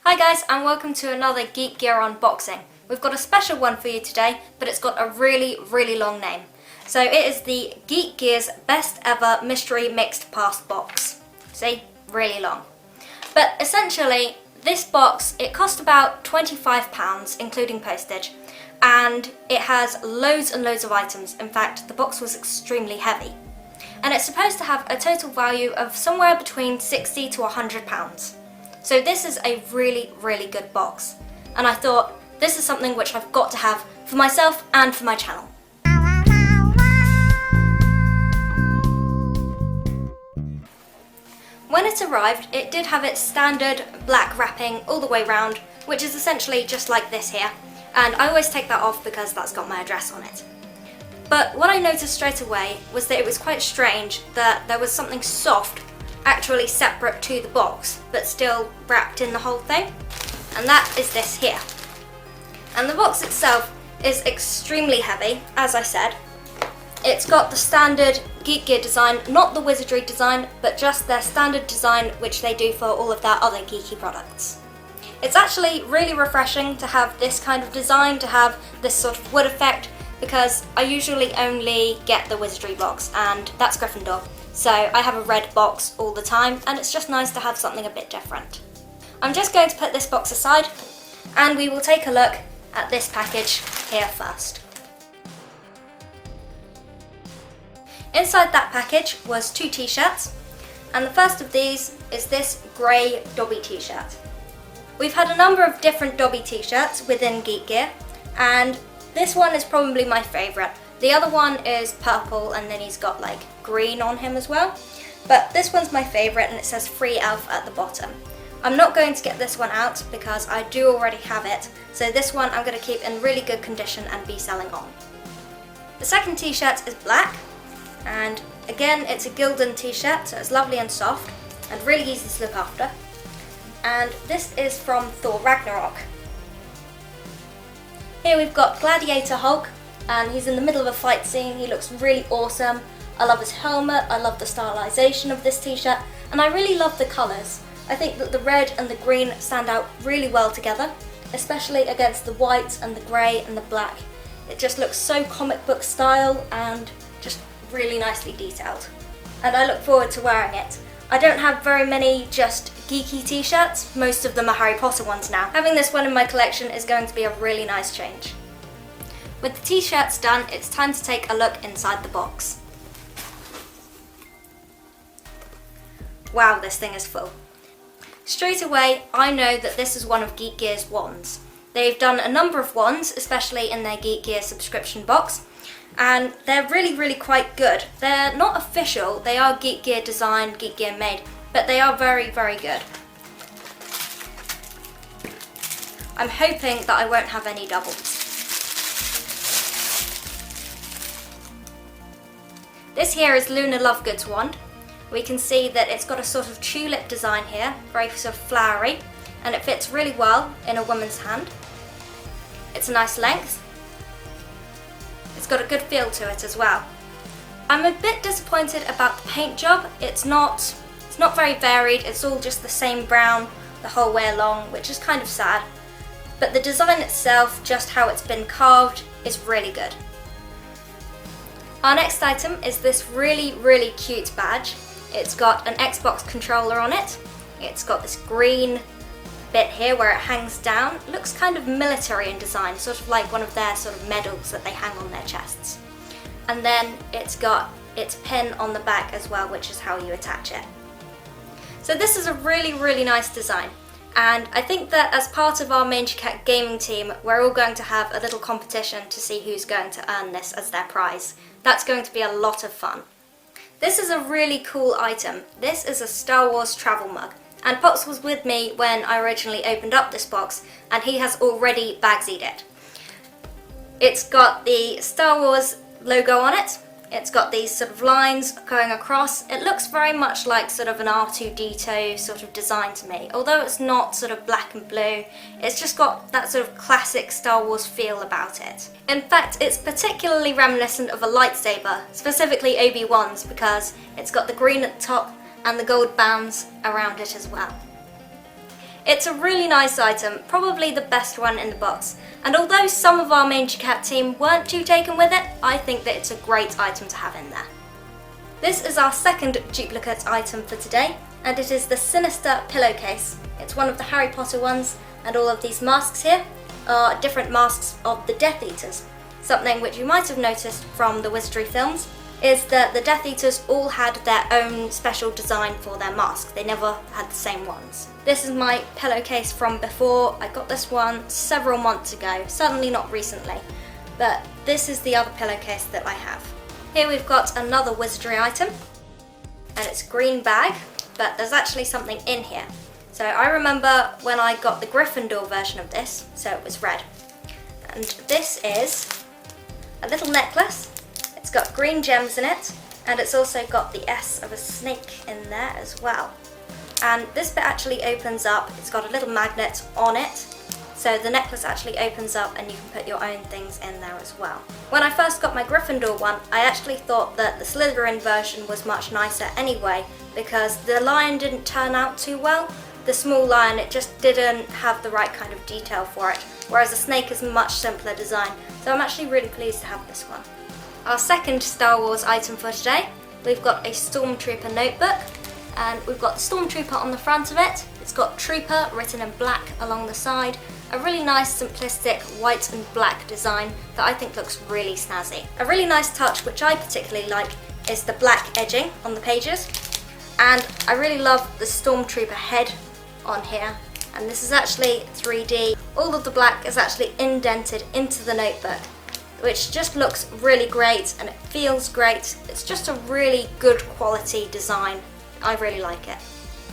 Hi guys, and welcome to another Geek Gear unboxing. We've got a special one for you today, but it's got a really long name. So it is the Geek Gear's best ever mystery mixed past box. See? Really long. But essentially, this box, it cost about £25, including postage, and it has loads and loads of items. In fact, the box was extremely heavy. And it's supposed to have a total value of somewhere between £60 to £100. So this is a really good box, and I thought this is something which I've got to have for myself and for my channel. When it arrived, it did have its standard black wrapping all the way round, which is essentially just like this here, and I always take that off because that's got my address on it. But what I noticed straight away was that it was quite strange that there was something soft actually separate to the box, but still wrapped in the whole thing, and that is this here. And the box itself is extremely heavy, as I said. It's got the standard Geek Gear design, not the Wizardry design, but just their standard design which they do for all of their other geeky products. It's actually really refreshing to have this kind of design, to have this sort of wood effect, because I usually only get the Wizardry box, and that's Gryffindor. So I have a red box all the time, and it's just nice to have something a bit different. I'm just going to put this box aside, and we will take a look at this package here first. Inside that package was two t-shirts, and the first of these is this grey Dobby t-shirt. We've had a number of different Dobby t-shirts within Geek Gear, and this one is probably my favourite. The other one is purple, and then he's got like green on him as well. But this one's my favourite, and it says Free Elf at the bottom. I'm not going to get this one out because I do already have it, so this one I'm going to keep in really good condition and be selling on. The second t-shirt is black, and again it's a Gildan t-shirt, so it's lovely and soft and really easy to look after. And this is from THOR RAGNOROK. Here we've got Gladiator Hulk, and he's in the middle of a fight scene. He looks really awesome. I love his helmet, I love the stylization of this t-shirt, and I really love the colours. I think that the red and the green stand out really well together, especially against the white and the grey and the black. It just looks so comic book style and just really nicely detailed. And I look forward to wearing it. I don't have very many just geeky t-shirts, most of them are Harry Potter ones now. Having this one in my collection is going to be a really nice change. With the t-shirts done, it's time to take a look inside the box. Wow, this thing is full. Straight away, I know that this is one of Geek Gear's wands. They've done a number of wands, especially in their Geek Gear subscription box, and they're really quite good. They're not official, they are Geek Gear designed, Geek Gear made, but they are very good. I'm hoping that I won't have any doubles. This here is Luna Lovegood's wand. We can see that it's got a sort of tulip design here, very sort of flowery, and it fits really well in a woman's hand. It's a nice length. It's got a good feel to it as well. I'm a bit disappointed about the paint job. It's not very varied, it's all just the same brown the whole way along, which is kind of sad. But the design itself, just how it's been carved, is really good. Our next item is this really cute badge. It's got an Xbox controller on it. It's got this green bit here where it hangs down. It looks kind of military in design, sort of like one of their sort of medals that they hang on their chests. And then it's got its pin on the back as well, which is how you attach it. So this is a really nice design. And I think that as part of our Mangy Cat gaming team, we're all going to have a little competition to see who's going to earn this as their prize. That's going to be a lot of fun. This is a really cool item. This is a Star Wars travel mug. And Pops was with me when I originally opened up this box, and he has already bagsied it. It's got the Star Wars logo on it. It's got these sort of lines going across. It looks very much like sort of an R2-D2 sort of design to me. Although it's not sort of black and blue, it's just got that sort of classic Star Wars feel about it. In fact, it's particularly reminiscent of a lightsaber, specifically OBI-WAN's, because it's got the green at the top and the gold bands around it as well. It's a really nice item, probably the best one in the box. And although some of our Mangy Cat team weren't too taken with it, I think that it's a great item to have in there. This is our second duplicate item for today, and it is the Sinister pillowcase. It's one of the Harry Potter ones, and all of these masks here are different masks of the Death Eaters. Something which you might have noticed from the Wizardry films is that the Death Eaters all had their own special design for their masks. They never had the same ones. This is my pillowcase from before. I got this one several months ago, certainly not recently, but this is the other pillowcase that I have. Here we've got another Wizardry item, and it's a green bag, but there's actually something in here. So I remember when I got the Gryffindor version of this, so it was red. And this is a little necklace. It's got green gems in it, and it's also got the S of a snake in there as well. And this bit actually opens up. It's got a little magnet on it, so the necklace actually opens up and you can put your own things in there as well. When I first got my Gryffindor one, I actually thought that the Slytherin version was much nicer anyway, because the lion didn't turn out too well. The small lion, it just didn't have the right kind of detail for it, whereas the snake is a much simpler design, so I'm actually really pleased to have this one. Our second Star Wars item for today, we've got a Stormtrooper notebook, and we've got the Stormtrooper on the front of it. It's got Trooper written in black along the side, a really nice simplistic white and black design that I think looks really snazzy. A really nice touch which I particularly like is the black edging on the pages, and I really love the Stormtrooper head on here, and this is actually 3D. All of the black is actually indented into the notebook, which just looks really great and it feels great. It's just a really good quality design. I really like it.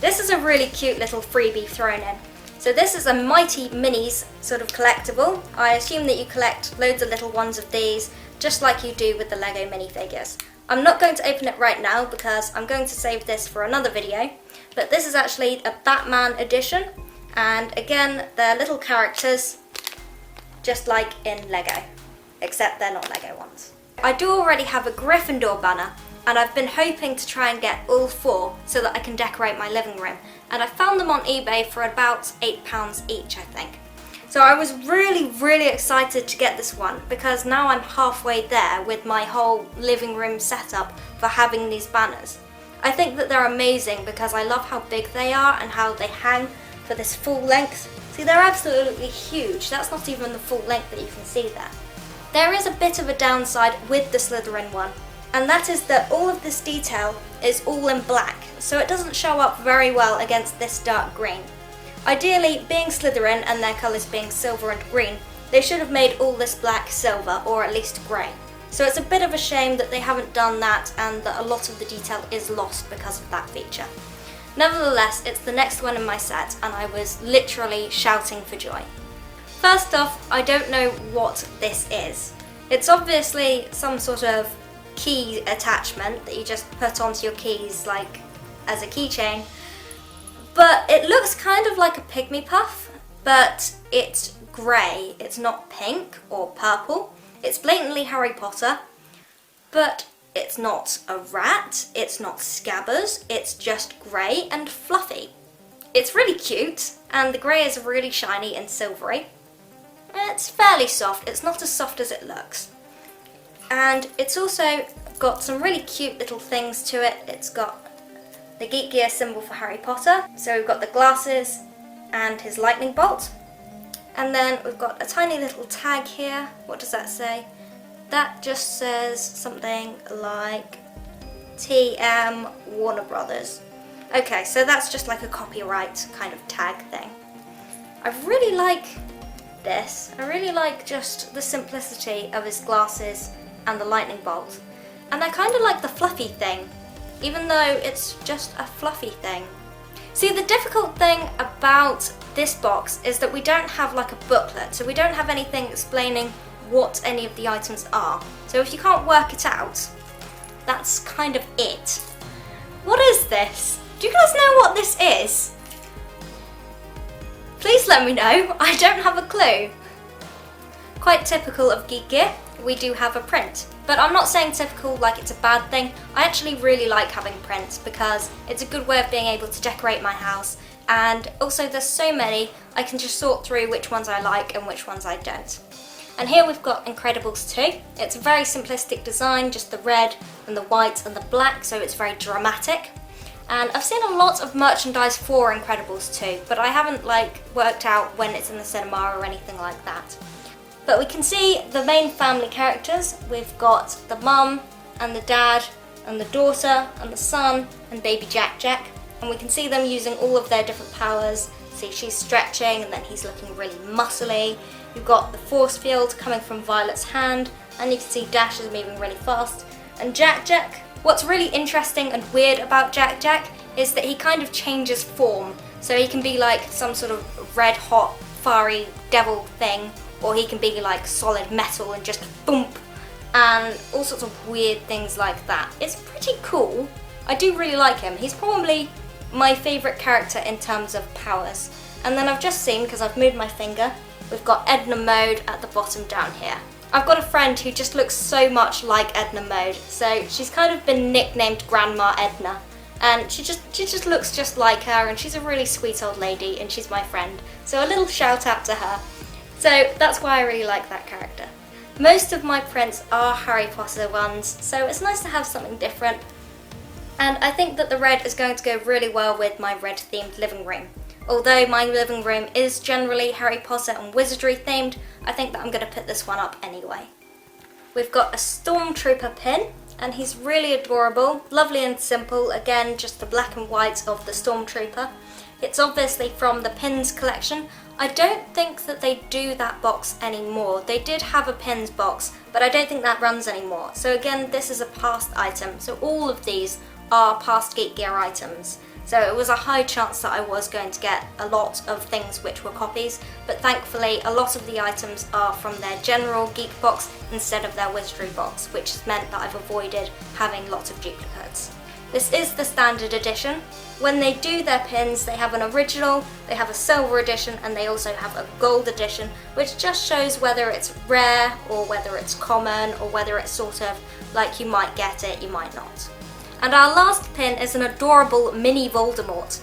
This is a really cute little freebie thrown in. So this is a Mighty Minis sort of collectible. I assume that you collect loads of little ones of these, just like you do with the Lego minifigures. I'm not going to open it right now because I'm going to save this for another video, but this is actually a Batman edition, and again, they're little characters, just like in Lego, except they're not Lego ones. I do already have a Gryffindor banner, and I've been hoping to try and get all 4 so that I can decorate my living room, and I found them on eBay for about £8 each, I think. So I was really excited to get this one, because now I'm halfway there with my whole living room setup for having these banners. I think that they're amazing because I love how big they are and how they hang for this full length. See, they're absolutely huge. That's not even the full length that you can see there. There is a bit of a downside with the Slytherin one, and that is that all of this detail is all in black, so it doesn't show up very well against this dark green. Ideally, being Slytherin and their colours being silver and green, they should have made all this black silver, or at least grey. So it's a bit of a shame that they haven't done that and that a lot of the detail is lost because of that feature. Nevertheless, it's the next one in my set, and I was literally shouting for joy. First off, I don't know what this is. It's obviously some sort of key attachment that you just put onto your keys like as a keychain, but it looks kind of like a pygmy puff, but it's grey. It's not pink or purple. It's blatantly Harry Potter, but it's not a rat, it's not Scabbers, it's just grey and fluffy. It's really cute, and the grey is really shiny and silvery. It's fairly soft, it's not as soft as it looks. And it's also got some really cute little things to it. It's got the Geek Gear symbol for Harry Potter, so we've got the glasses and his lightning bolt. And then we've got a tiny little tag here. What does that say? That just says something like TM Warner Brothers. Okay, so that's just like a copyright kind of tag thing. I really like this. I really like just the simplicity of his glasses and the lightning bolt. And I kind of like the fluffy thing, even though it's just a fluffy thing. See, the difficult thing about this box is that we don't have like a booklet, so we don't have anything explaining what any of the items are. So if you can't work it out, that's kind of it. What is this? Do you guys know what this is? Please let me know, I don't have a clue. Quite typical of Geek Gear, we do have a print. But I'm not saying typical like it's a bad thing. I actually really like having prints because it's a good way of being able to decorate my house and also there's so many, I can just sort through which ones I like and which ones I don't. And here we've got Incredibles 2. It's a very simplistic design, just the red and the white and the black, so it's very dramatic. And I've seen a lot of merchandise for Incredibles 2, but I haven't worked out when it's in the cinema or anything like that. But we can see the main family characters. We've got the mum and the dad and the daughter and the son and baby Jack Jack. And we can see them using all of their different powers. See, she's stretching and then he's looking really muscly. You've got the force field coming from Violet's hand, and you can see Dash is moving really fast. And Jack Jack, what's really interesting and weird about Jack Jack is that he kind of changes form. So he can be like some sort of red hot fiery devil thing, or he can be like solid metal and just thump, and all sorts of weird things like that. It's pretty cool. I do really like him. He's probably my favourite character in terms of powers. And then I've just seen, because I've moved my finger, we've got Edna Mode at the bottom down here. I've got a friend who just looks so much like Edna Mode, so she's kind of been nicknamed Grandma Edna. And she just looks just like her, and she's a really sweet old lady, and she's my friend. So a little shout out to her. So that's why I really like that character. Most of my prints are Harry Potter ones, so it's nice to have something different. And I think that the red is going to go really well with my red themed living room. Although my living room is generally Harry Potter and Wizardry themed, I think that I'm going to put this one up anyway. We've got a Stormtrooper pin, and he's really adorable, lovely and simple, again just the black and white of the Stormtrooper. It's obviously from the pins collection. I don't think that they do that box anymore. They did have a pins box, but I don't think that runs anymore. So again, this is a past item, so all of these are past Geek Gear items. So it was a high chance that I was going to get a lot of things which were copies, but thankfully a lot of the items are from their general Geek box instead of their Wizardry box, which has meant that I've avoided having lots of duplicates. This is the standard edition. When they do their pins, they have an original, they have a silver edition, and they also have a gold edition, which just shows whether it's rare or whether it's common or whether it's sort of like you might get it, you might not. And our last pin is an adorable mini Voldemort.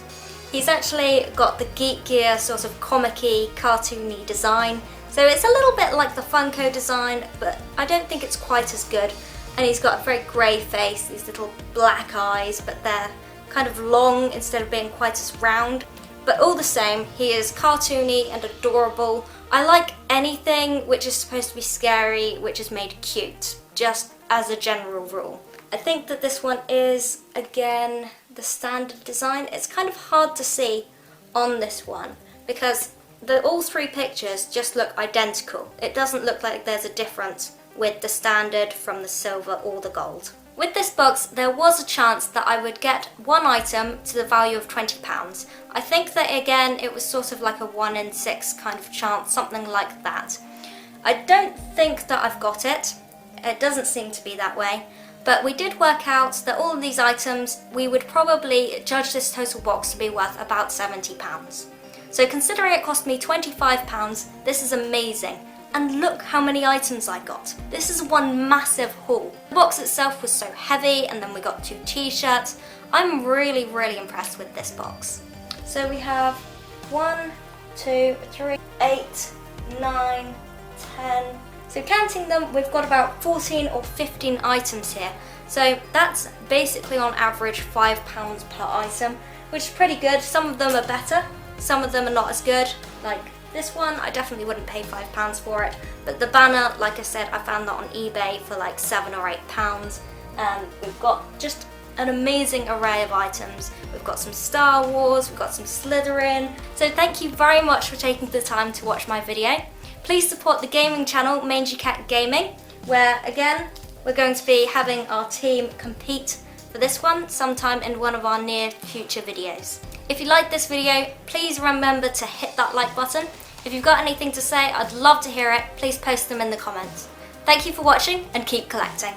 He's actually got the Geek Gear sort of comic-y, cartoony design. So it's a little bit like the Funko design, but I don't think it's quite as good. And he's got a very grey face, these little black eyes, but they're kind of long instead of being quite as round. But all the same, he is cartoony and adorable. I like anything which is supposed to be scary, which is made cute, just as a general rule. I think that this one is, again, the standard design. It's kind of hard to see on this one because all three pictures just look identical. It doesn't look like there's a difference with the standard from the silver or the gold. With this box, there was a chance that I would get one item to the value of £20. I think that, again, it was sort of like a 1 in 6 kind of chance, something like that. I don't think that I've got it. It doesn't seem to be that way. But we did work out that all of these items, we would probably judge this total box to be worth about £70. So considering it cost me £25, this is amazing. And look how many items I got. This is one massive haul. The box itself was so heavy, and then we got 2 t-shirts. I'm really, really impressed with this box. So we have 1, 2, 3, 8, 9, 10. So counting them, we've got about 14 or 15 items here. So that's basically on average £5 per item, which is pretty good. Some of them are better, some of them are not as good. Like this one, I definitely wouldn't pay £5 for it. But the banner, like I said, I found that on eBay for like £7 or £8. And we've got just an amazing array of items. We've got some Star Wars, we've got some Slytherin. So thank you very much for taking the time to watch my video. Please support the gaming channel, Mangy Cat Gaming, where again, we're going to be having our team compete for this one sometime in one of our near future videos. If you liked this video, please remember to hit that like button. If you've got anything to say, I'd love to hear it. Please post them in the comments. Thank you for watching and keep collecting.